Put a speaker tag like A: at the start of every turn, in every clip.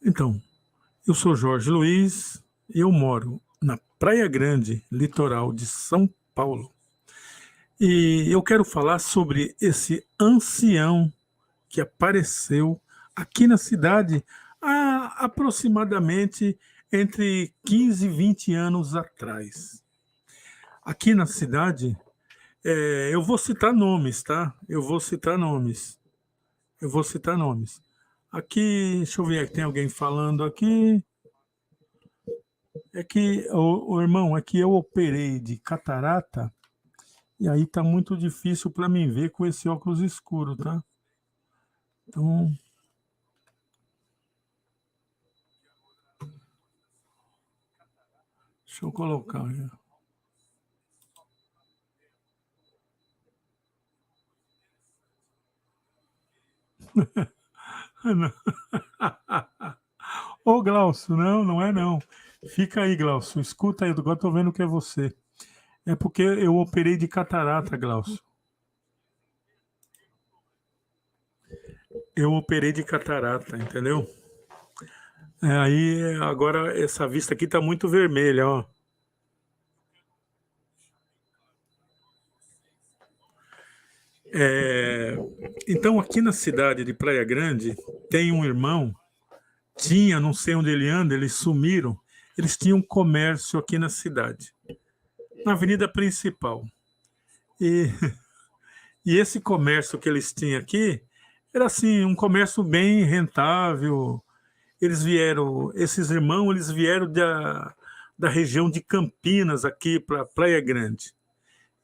A: Então, eu sou Jorge Luiz e eu moro na Praia Grande, litoral de São Paulo. E eu quero falar sobre esse ancião que apareceu aqui na cidade há aproximadamente entre 15 e 20 anos atrás. Aqui na cidade, eu vou citar nomes, tá? Eu vou citar nomes. Aqui, deixa eu ver, tem alguém falando aqui. É que, o irmão, é que eu operei de catarata e aí tá muito difícil para mim ver com esse óculos escuro, tá? Então, deixa eu colocar. Ô, Glaucio, não, não é não. Fica aí, Glaucio. Escuta aí, agora tô vendo que é você. É porque eu operei de catarata, Glaucio. Eu operei de catarata, entendeu? Aí, agora, essa vista aqui tá muito vermelha, ó. É, então, aqui na cidade de Praia Grande, tem um irmão, tinha, não sei onde ele anda, eles sumiram, eles tinham um comércio aqui na cidade, na avenida principal. E, e esse comércio que eles tinham aqui, era assim, um comércio bem rentável. Esses irmãos, eles vieram da região de Campinas aqui para Praia Grande.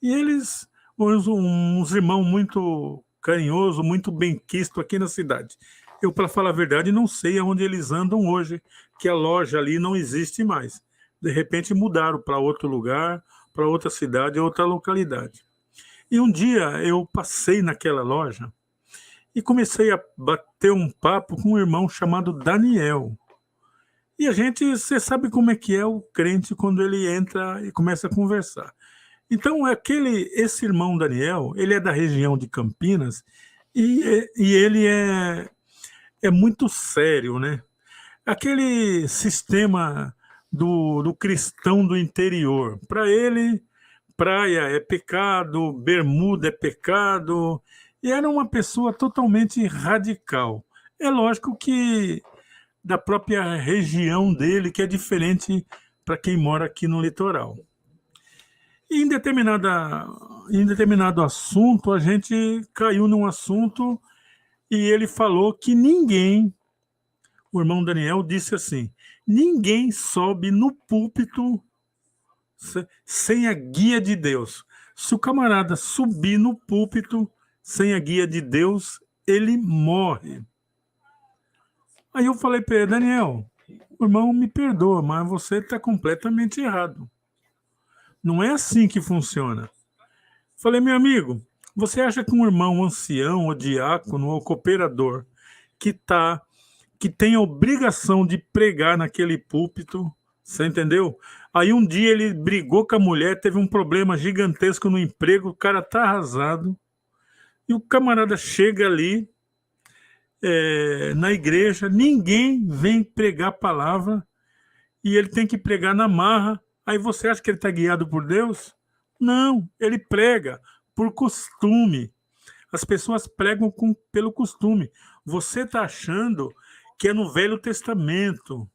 A: E eles, uns irmãos muito carinhosos, muito benquistos aqui na cidade. Eu, para falar a verdade, não sei aonde eles andam hoje, que a loja ali não existe mais. De repente mudaram para outro lugar, para outra cidade, outra localidade. E um dia eu passei naquela loja e comecei a bater um papo com um irmão chamado Daniel. E a gente, você sabe como é que é o crente quando ele entra e começa a conversar. Então, esse irmão Daniel, ele é da região de Campinas e ele é muito sério, né? Aquele sistema do cristão do interior. Para ele, praia é pecado, bermuda é pecado, e era uma pessoa totalmente radical. É lógico que da própria região dele, que é diferente para quem mora aqui no litoral. E em determinado assunto, a gente caiu num assunto e ele falou que o irmão Daniel disse assim: ninguém sobe no púlpito sem a guia de Deus. Se o camarada subir no púlpito sem a guia de Deus, ele morre. Aí eu falei para ele: Daniel, o irmão me perdoa, mas você está completamente errado. Não é assim que funciona. Falei, meu amigo, você acha que um irmão ancião, ou diácono, ou cooperador, que tá, que tem a obrigação de pregar naquele púlpito, você entendeu? Aí um dia ele brigou com a mulher, teve um problema gigantesco no emprego, o cara tá arrasado, e o camarada chega ali na igreja, ninguém vem pregar a palavra, e ele tem que pregar na marra. Aí você acha que ele está guiado por Deus? Não, ele prega por costume. As pessoas pregam pelo costume. Você está achando que é no Velho Testamento.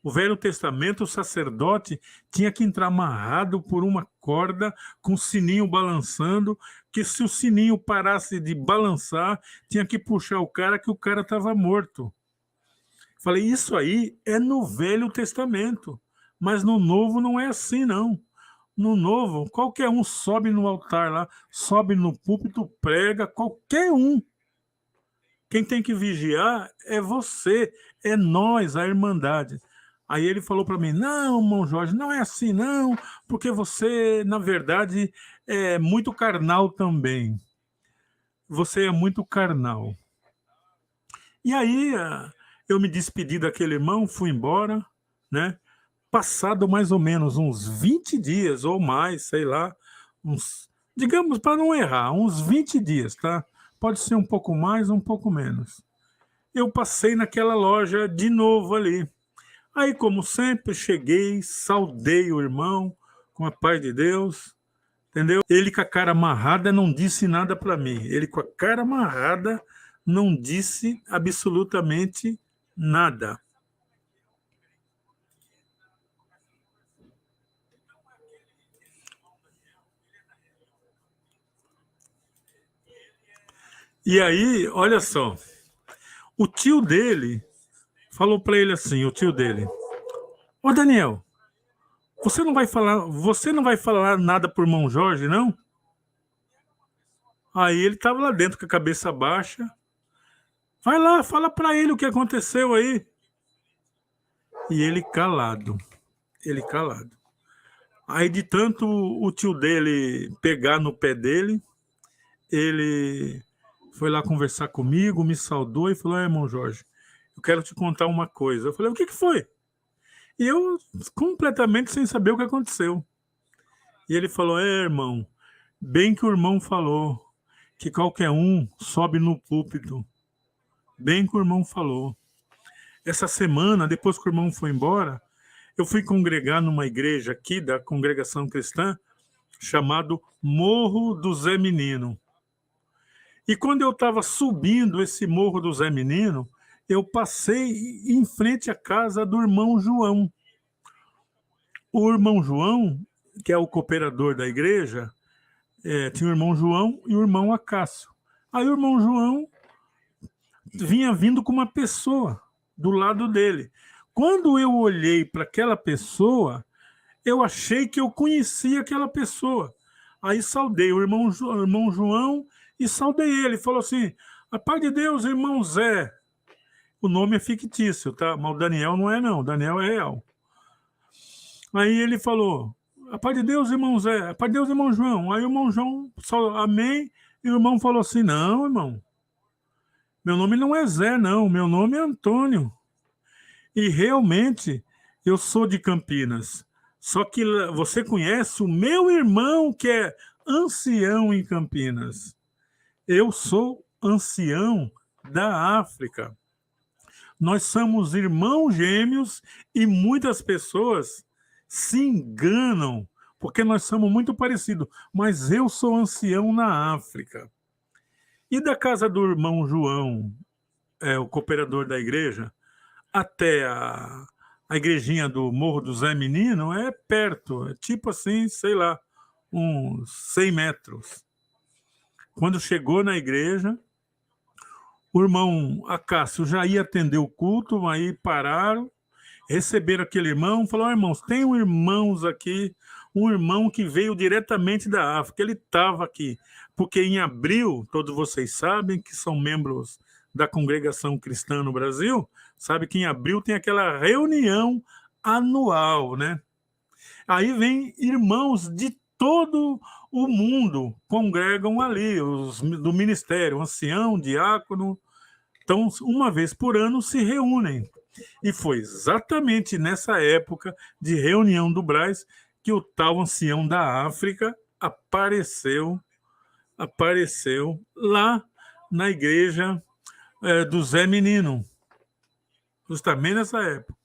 A: O Velho Testamento, o sacerdote tinha que entrar amarrado por uma corda com o sininho balançando, que se o sininho parasse de balançar, tinha que puxar o cara, que o cara estava morto. Falei, isso aí é no Velho Testamento, mas no Novo não é assim, não. No Novo, qualquer um sobe no altar lá, sobe no púlpito, prega, qualquer um. Quem tem que vigiar é você, é nós, a Irmandade. Aí ele falou para mim: não, irmão Jorge, não é assim, não, porque você, na verdade, é muito carnal também. Você é muito carnal. E aí eu me despedi daquele irmão, fui embora, né? Passado mais ou menos uns 20 dias ou mais, sei lá, digamos, para não errar, uns 20 dias, tá? Pode ser um pouco mais, um pouco menos. eu passei naquela loja de novo ali. Aí, como sempre, cheguei, saudei o irmão com a paz de Deus, entendeu? Ele com a cara amarrada não disse nada para mim. Ele com a cara amarrada não disse absolutamente nada. E aí, olha só, o tio dele falou para ele assim, o tio dele: "Ô Daniel, você não vai falar nada pro irmão Jorge, não?" Aí ele estava lá dentro com a cabeça baixa. "Vai lá, fala para ele o que aconteceu aí." E ele calado, ele calado. Aí de tanto o tio dele pegar no pé dele, ele foi lá conversar comigo, me saudou e falou: irmão Jorge, eu quero te contar uma coisa." Eu falei: "O que foi?" E eu completamente sem saber o que aconteceu. E ele falou: irmão, bem que o irmão falou que qualquer um sobe no púlpito. Bem que o irmão falou. Essa semana, depois que o irmão foi embora, eu fui congregar numa igreja aqui da congregação cristã, chamado Morro do Zé Menino. E quando eu estava subindo esse Morro do Zé Menino, eu passei em frente à casa do irmão João. O irmão João, que é o cooperador da igreja, tinha o irmão João e o irmão Acácio. Aí o irmão João vinha vindo com uma pessoa do lado dele. Quando eu olhei para aquela pessoa, eu achei que eu conhecia aquela pessoa. Aí saudei o irmão João e saudei ele. Falou assim: "A paz de Deus, irmão Zé." O nome é fictício, tá? Mas o Daniel não é, não. O Daniel é real. Aí ele falou: "A paz de Deus, irmão Zé. A paz de Deus, irmão João." Aí o irmão João só amém. E o irmão falou assim: "Não, irmão. Meu nome não é Zé, não. Meu nome é Antônio. E realmente eu sou de Campinas. Só que você conhece o meu irmão que é ancião em Campinas. Eu sou ancião da África. Nós somos irmãos gêmeos e muitas pessoas se enganam porque nós somos muito parecidos. Mas eu sou ancião na África." E da casa do irmão João, o cooperador da igreja, até a igrejinha do Morro do Zé Menino é perto, é tipo assim, sei lá, uns 100 metros. Quando chegou na igreja, o irmão Acácio já ia atender o culto, aí pararam, receberam aquele irmão, falaram: irmãos, tem um irmãos aqui, um irmão que veio diretamente da África, ele estava aqui, porque em abril, todos vocês sabem que são membros da congregação cristã no Brasil, sabe que em abril tem aquela reunião anual, né? Aí vem irmãos de todo o mundo, congregam ali, os do ministério, ancião, diácono. Então, uma vez por ano se reúnem. E foi exatamente nessa época de reunião do Brás que o tal ancião da África apareceu lá na igreja do Zé Menino, justamente nessa época.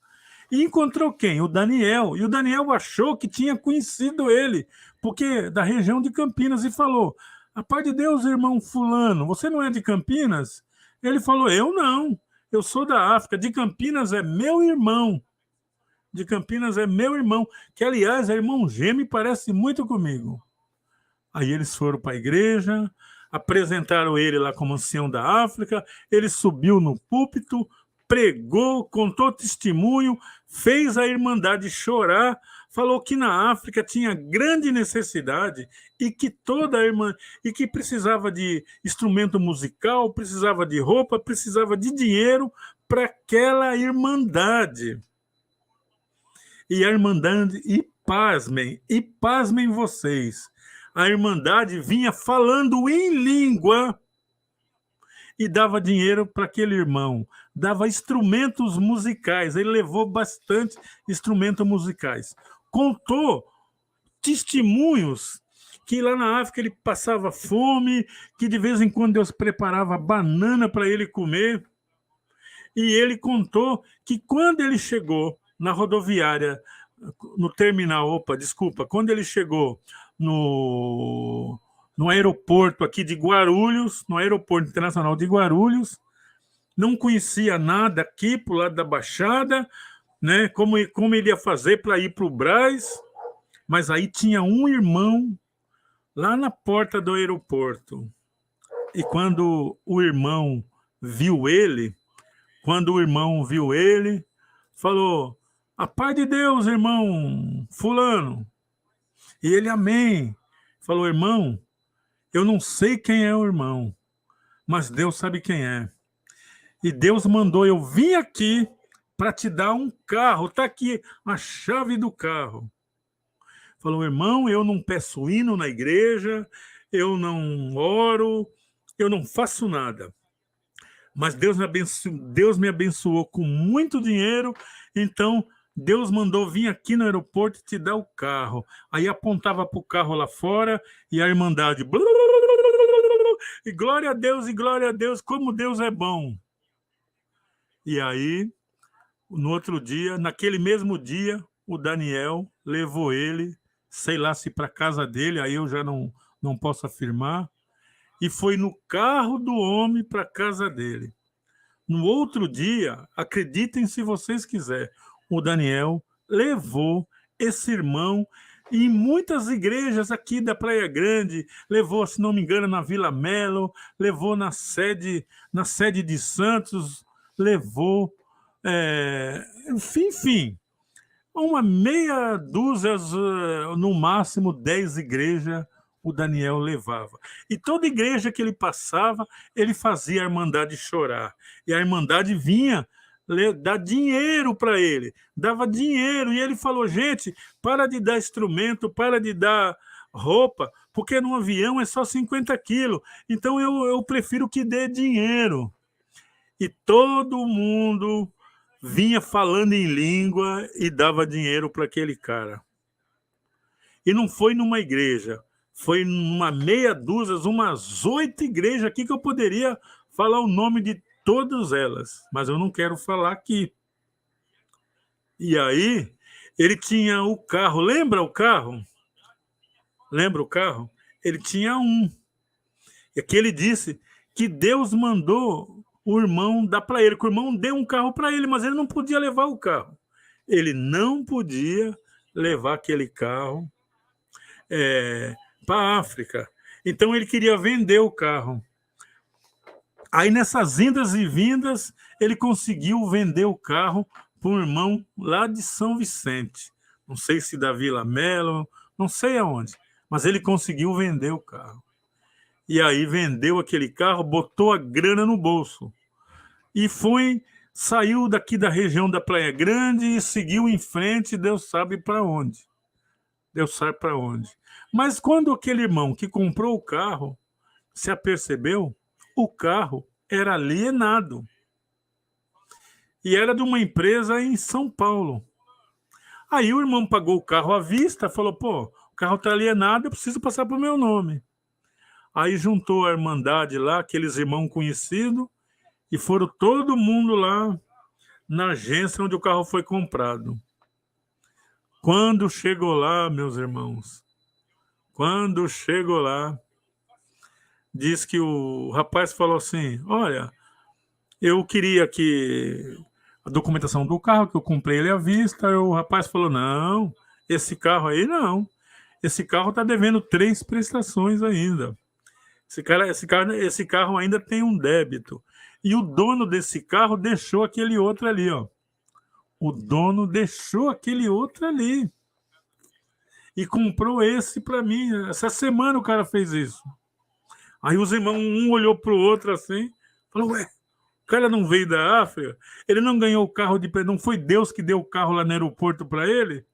A: E encontrou quem? O Daniel. E o Daniel achou que tinha conhecido ele, porque da região de Campinas, e falou: "A paz de Deus, irmão fulano, você não é de Campinas?" Ele falou: "Eu não, eu sou da África, de Campinas é meu irmão. De Campinas é meu irmão, que aliás é irmão gêmeo e parece muito comigo." Aí eles foram para a igreja, apresentaram ele lá como ancião da África, ele subiu no púlpito, pregou, contou testemunho, fez a Irmandade chorar, falou que na África tinha grande necessidade e que toda a irmã e que precisava de instrumento musical, precisava de roupa, precisava de dinheiro para aquela Irmandade. E a Irmandade, e pasmem vocês, a Irmandade vinha falando em língua e dava dinheiro para aquele irmão, dava instrumentos musicais, ele levou bastante instrumentos musicais. Contou testemunhos que lá na África ele passava fome, que de vez em quando Deus preparava banana para ele comer. E ele contou que quando ele chegou na rodoviária, no terminal, quando ele chegou no aeroporto aqui de Guarulhos, no aeroporto internacional de Guarulhos, não conhecia nada aqui pro lado da Baixada, né? Como ele ia fazer para ir para o Brás, mas aí tinha um irmão lá na porta do aeroporto. E quando o irmão viu ele, falou: "A paz de Deus, irmão fulano". E ele: "Amém". Falou: "Irmão, eu não sei quem é o irmão, mas Deus sabe quem é. E Deus mandou eu vir aqui para te dar um carro. Está aqui a chave do carro". Falou: "Irmão, eu não peço hino na igreja, eu não oro, eu não faço nada. Mas Deus me abençoou com muito dinheiro, então Deus mandou vir aqui no aeroporto e te dar o carro". Aí apontava para o carro lá fora e a irmandade: "E glória a Deus, como Deus é bom". E aí, no outro dia, naquele mesmo dia, o Daniel levou ele, sei lá se para casa dele, aí eu já não posso afirmar, e foi no carro do homem para casa dele. No outro dia, acreditem se vocês quiserem, o Daniel levou esse irmão em muitas igrejas aqui da Praia Grande, levou, se não me engano, na Vila Melo, levou na sede de Santos, levou, enfim, uma meia dúzia, no máximo 10 igrejas, o Daniel levava. E toda igreja que ele passava, ele fazia a irmandade chorar. E a irmandade vinha dar dinheiro para ele, dava dinheiro. E ele falou: "Gente, para de dar instrumento, para de dar roupa, porque no avião é só 50 quilos. Então eu prefiro que dê dinheiro". E todo mundo vinha falando em língua e dava dinheiro para aquele cara. E não foi numa igreja, foi numa meia dúzia, umas 8 igrejas aqui que eu poderia falar o nome de todas elas, mas eu não quero falar aqui. E aí, ele tinha o carro, lembra o carro? Lembra o carro? Ele tinha um. E aqui ele disse que Deus mandou o irmão dar para ele, que o irmão deu um carro para ele, mas ele não podia levar o carro. Ele não podia levar aquele carro para a África. Então ele queria vender o carro. Aí nessas indas e vindas, ele conseguiu vender o carro para um irmão lá de São Vicente. Não sei se da Vila Melo, não sei aonde, mas ele conseguiu vender o carro. E aí vendeu aquele carro, botou a grana no bolso. E saiu daqui da região da Praia Grande e seguiu em frente, Deus sabe para onde. Deus sabe para onde. Mas quando aquele irmão que comprou o carro se apercebeu, o carro era alienado. E era de uma empresa em São Paulo. Aí o irmão pagou o carro à vista, falou: "Pô, o carro está alienado, eu preciso passar para o meu nome". Aí juntou a irmandade lá, aqueles irmãos conhecidos, e foram todo mundo lá na agência onde o carro foi comprado. Quando chegou lá, meus irmãos, diz que o rapaz falou assim: "Olha, eu queria que a documentação do carro, que eu comprei ele à vista". O rapaz falou: "Não, esse carro aí não. Esse carro está devendo 3 prestações ainda. Esse carro ainda tem um débito". E o dono desse carro deixou aquele outro ali, ó. O dono deixou aquele outro ali e comprou esse para mim. Essa semana o cara fez isso. Aí os irmãos, um olhou para o outro assim, falou: "Ué, o cara não veio da África? Ele não ganhou o carro não foi Deus que deu o carro lá no aeroporto para ele?".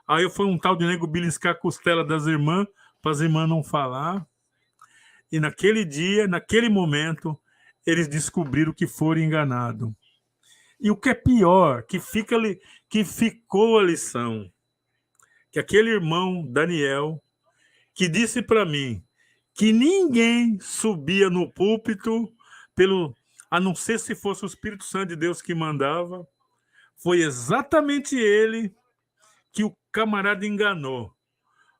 A: Aí foi um tal de nego beliscar a costela das irmãs, para as irmãs não falar. E naquele dia, naquele momento, eles descobriram que foram enganados. E o que é pior, que ficou a lição, que aquele irmão Daniel, que disse para mim que ninguém subia no púlpito a não ser se fosse o Espírito Santo de Deus que mandava, foi exatamente ele que o camarada enganou.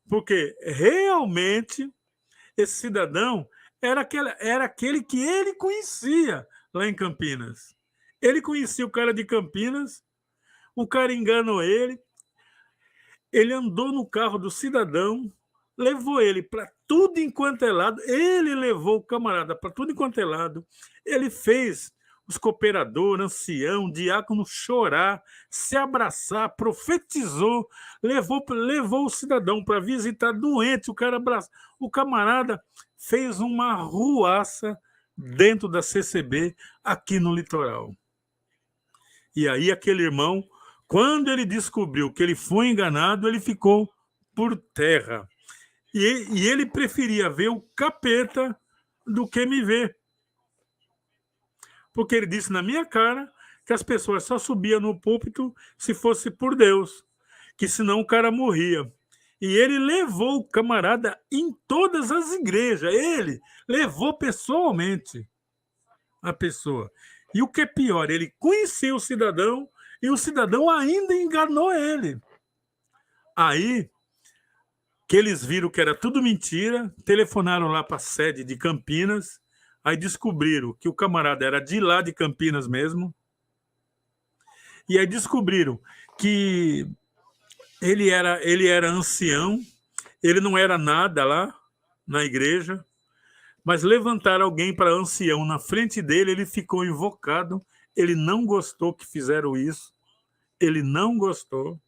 A: Porque realmente esse cidadão era aquele que ele conhecia lá em Campinas. Ele conhecia o cara de Campinas, o cara enganou ele andou no carro do cidadão, levou ele para tudo enquanto é lado, ele levou o camarada para tudo enquanto é lado, ele fez os cooperadores, ancião, diácono chorar, se abraçar, profetizou, levou o cidadão para visitar doente, o camarada fez uma ruaça dentro da CCB aqui no litoral. E aí aquele irmão, quando ele descobriu que ele foi enganado, ele ficou por terra. E ele preferia ver o capeta do que me ver. Porque ele disse na minha cara que as pessoas só subiam no púlpito se fosse por Deus, que senão o cara morria. E ele levou o camarada em todas as igrejas. Ele levou pessoalmente a pessoa. E o que é pior, ele conhecia o cidadão e o cidadão ainda enganou ele. Aí, que eles viram que era tudo mentira, telefonaram lá para a sede de Campinas, aí descobriram que o camarada era de lá de Campinas mesmo, e aí descobriram que ele era ancião, ele não era nada lá na igreja, mas levantaram alguém para ancião na frente dele, ele ficou invocado, ele não gostou que fizeram isso, ele não gostou.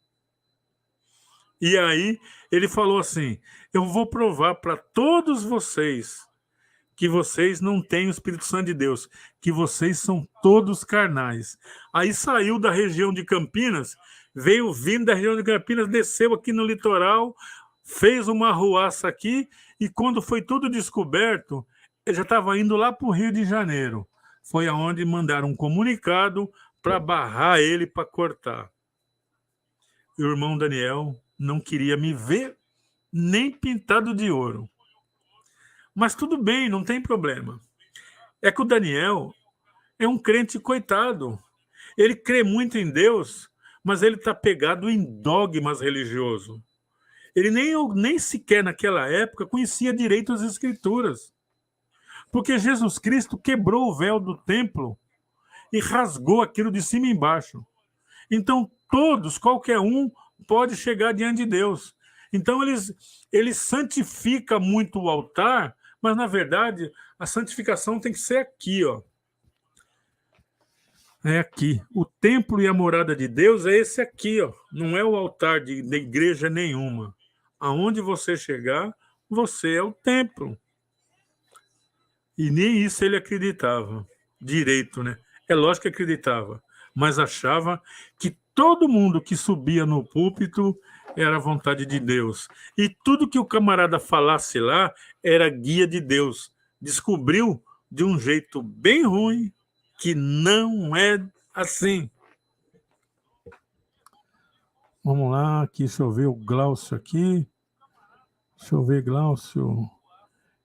A: E aí ele falou assim, eu vou provar para todos vocês que vocês não têm o Espírito Santo de Deus, que vocês são todos carnais. Aí saiu da região de Campinas, veio vindo da região de Campinas, desceu aqui no litoral, fez uma arruaça aqui, e quando foi tudo descoberto, ele já estava indo lá para o Rio de Janeiro. Foi aonde mandaram um comunicado para barrar ele, para cortar. E o irmão Daniel não queria me ver nem pintado de ouro. Mas tudo bem, não tem problema. É que o Daniel é um crente coitado. Ele crê muito em Deus, mas ele está pegado em dogmas religiosos. Ele nem sequer naquela época conhecia direito as Escrituras. Porque Jesus Cristo quebrou o véu do templo e rasgou aquilo de cima e embaixo. Então, todos, qualquer um, pode chegar diante de Deus. Então, eles santificam muito o altar, mas, na verdade, a santificação tem que ser aqui, ó. É aqui. O templo e a morada de Deus é esse aqui, ó. Não é o altar de igreja nenhuma. Aonde você chegar, você é o templo. E nem isso ele acreditava. Direito, né? É lógico que acreditava, mas achava que todo mundo que subia no púlpito era a vontade de Deus. E tudo que o camarada falasse lá era guia de Deus. Descobriu de um jeito bem ruim que não é assim. Vamos lá, aqui, deixa eu ver o Glaucio aqui. Deixa eu ver, Glaucio.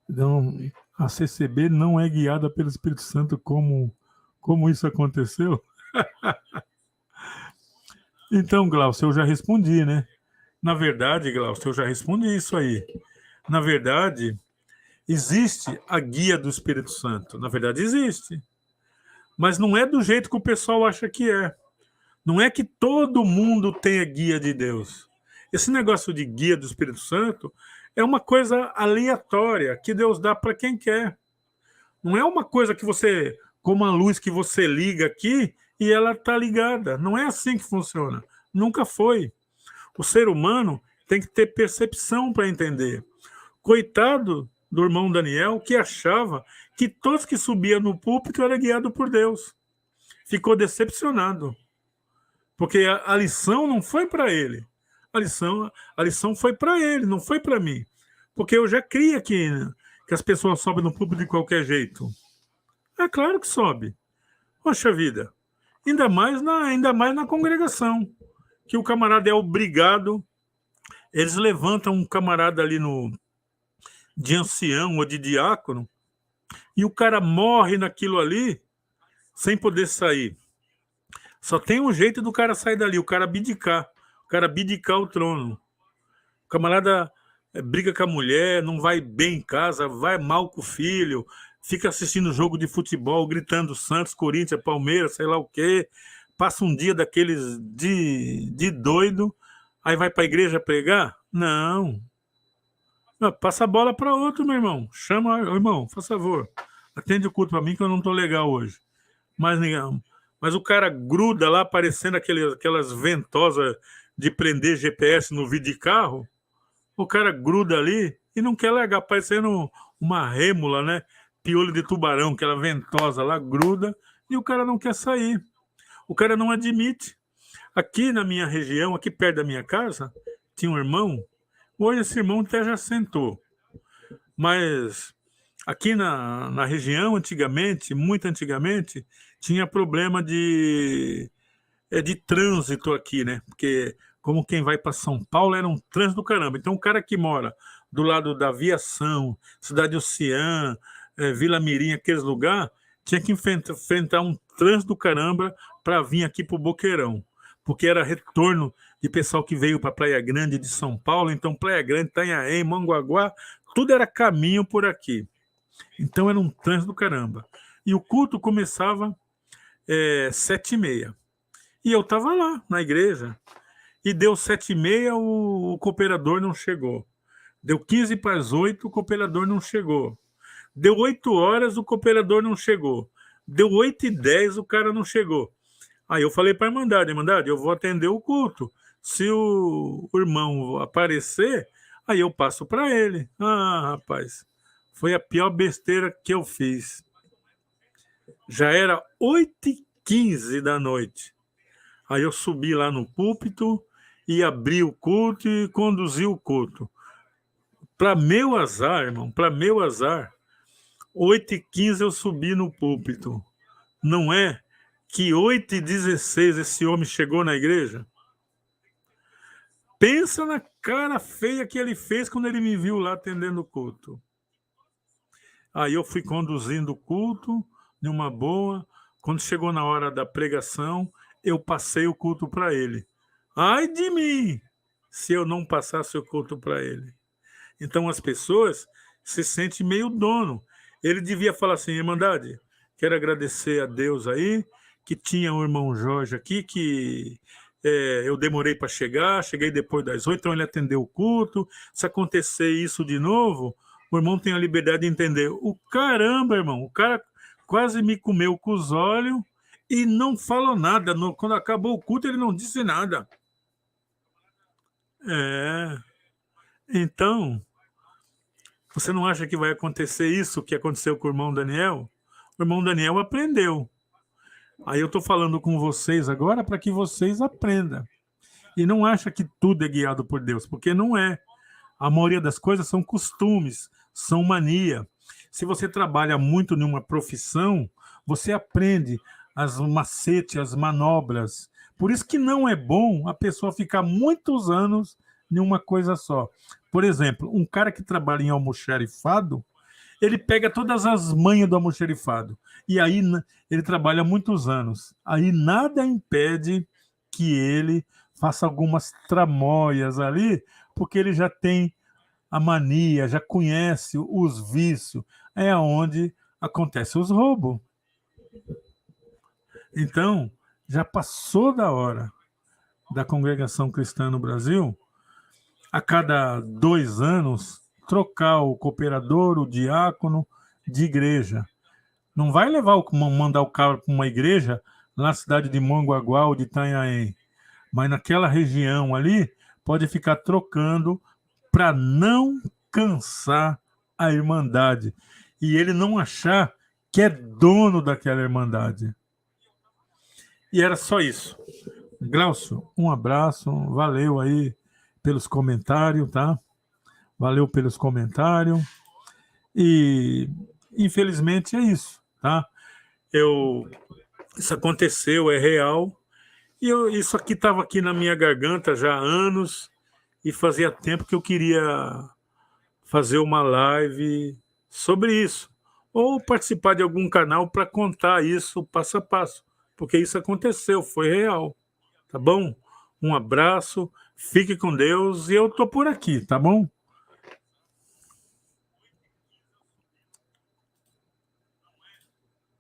A: Então, a CCB não é guiada pelo Espírito Santo como isso aconteceu? Então, Glaucio, eu já respondi, né? Na verdade, Glaucio, eu já respondi isso aí. Na verdade, existe a guia do Espírito Santo. Na verdade, existe. Mas não é do jeito que o pessoal acha que é. Não é que todo mundo tem a guia de Deus. Esse negócio de guia do Espírito Santo é uma coisa aleatória que Deus dá para quem quer. Não é uma coisa que você, como a luz que você liga aqui e ela está ligada. Não é assim que funciona. Nunca foi. O ser humano tem que ter percepção para entender. Coitado do irmão Daniel, que achava que todos que subiam no púlpito eram guiados por Deus. Ficou decepcionado. Porque a lição não foi para ele. A lição foi para ele, não foi para mim. Porque eu já cria que as pessoas sobem no púlpito de qualquer jeito. É claro que sobe. Poxa vida. Ainda mais na congregação. Que o camarada é obrigado. Eles levantam um camarada ali de ancião ou de diácono, e o cara morre naquilo ali, sem poder sair. Só tem um jeito do cara sair dali, o cara abdicar o trono. O camarada briga com a mulher, não vai bem em casa, vai mal com o filho, fica assistindo jogo de futebol, gritando Santos, Corinthians, Palmeiras, sei lá o quê, passa um dia daqueles de doido, aí vai para a igreja pregar? Não. Passa a bola para outro, meu irmão. Chama, irmão, faz favor. Atende o culto para mim que eu não tô legal hoje. Mas o cara gruda lá, parecendo aquelas ventosas de prender GPS no vidro de carro. O cara gruda ali e não quer largar, parecendo uma rêmula, né? Piolho de tubarão, aquela ventosa lá, gruda, e o cara não quer sair. O cara não admite. Aqui na minha região, aqui perto da minha casa, tinha um irmão. Hoje esse irmão até já sentou. Mas aqui na região, antigamente, muito antigamente, tinha problema de trânsito aqui, né? Porque como quem vai para São Paulo era um trânsito do caramba. Então o cara que mora do lado da Aviação, Cidade Oceã, Vila Mirim, aqueles lugares, tinha que enfrentar um trânsito do caramba para vir aqui para o Boqueirão. Porque era retorno de pessoal que veio para Praia Grande de São Paulo. Então Praia Grande, Itanhaém, Manguaguá, tudo era caminho por aqui. Então era um trânsito do caramba. E o culto começava 7h30. E eu estava lá, na igreja. E deu 7h30, o cooperador não chegou. Deu 7:15, o cooperador não chegou. Deu 8h, o cooperador não chegou. Deu 8h10, o cara não chegou. Aí eu falei para a irmandade, eu vou atender o culto. Se o irmão aparecer, aí eu passo para ele. Ah, rapaz, foi a pior besteira que eu fiz. Já era 8h15 da noite. Aí eu subi lá no púlpito e abri o culto e conduzi o culto. Para meu azar, irmão, 8h15 eu subi no púlpito. Não é que 8h16 esse homem chegou na igreja? Pensa na cara feia que ele fez quando ele me viu lá atendendo o culto. Aí eu fui conduzindo o culto de uma boa. Quando chegou na hora da pregação, eu passei o culto para ele. Ai de mim, se eu não passasse o culto para ele. Então as pessoas se sentem meio dono. Ele devia falar assim, irmandade, quero agradecer a Deus aí, que tinha o irmão Jorge aqui, que eu demorei para chegar, cheguei depois das 8, então ele atendeu o culto. Se acontecer isso de novo, o irmão tem a liberdade de entender. O caramba, irmão, o cara quase me comeu com os olhos e não falou nada. Quando acabou o culto, ele não disse nada. Então, você não acha que vai acontecer isso que aconteceu com o irmão Daniel? O irmão Daniel aprendeu. Aí eu estou falando com vocês agora para que vocês aprendam. E não acha que tudo é guiado por Deus, porque não é. A maioria das coisas são costumes, são mania. Se você trabalha muito numa profissão, você aprende as macetes, as manobras. Por isso que não é bom a pessoa ficar muitos anos em uma coisa só. Por exemplo, um cara que trabalha em almoxarifado, ele pega todas as manhas do almoxarifado. E aí ele trabalha muitos anos. Aí nada impede que ele faça algumas tramóias ali, porque ele já tem a mania, já conhece os vícios. É onde acontecem os roubos. Então, já passou da hora da congregação cristã no Brasil, a cada 2 anos, trocar o cooperador, o diácono de igreja. Não vai mandar o cara para uma igreja na cidade de Mongaguá ou de Itanhaém, mas naquela região ali, pode ficar trocando para não cansar a irmandade e ele não achar que é dono daquela irmandade. E era só isso. Glaucio, um abraço, valeu aí pelos comentários, tá? Valeu pelos comentários. E infelizmente é isso, tá? Isso aconteceu, é real. E isso aqui estava aqui na minha garganta já há anos e fazia tempo que eu queria fazer uma live sobre isso. ou participar de algum canal para contar isso passo a passo, porque isso aconteceu, foi real, tá bom? Um abraço, fique com Deus e eu tô por aqui, tá bom?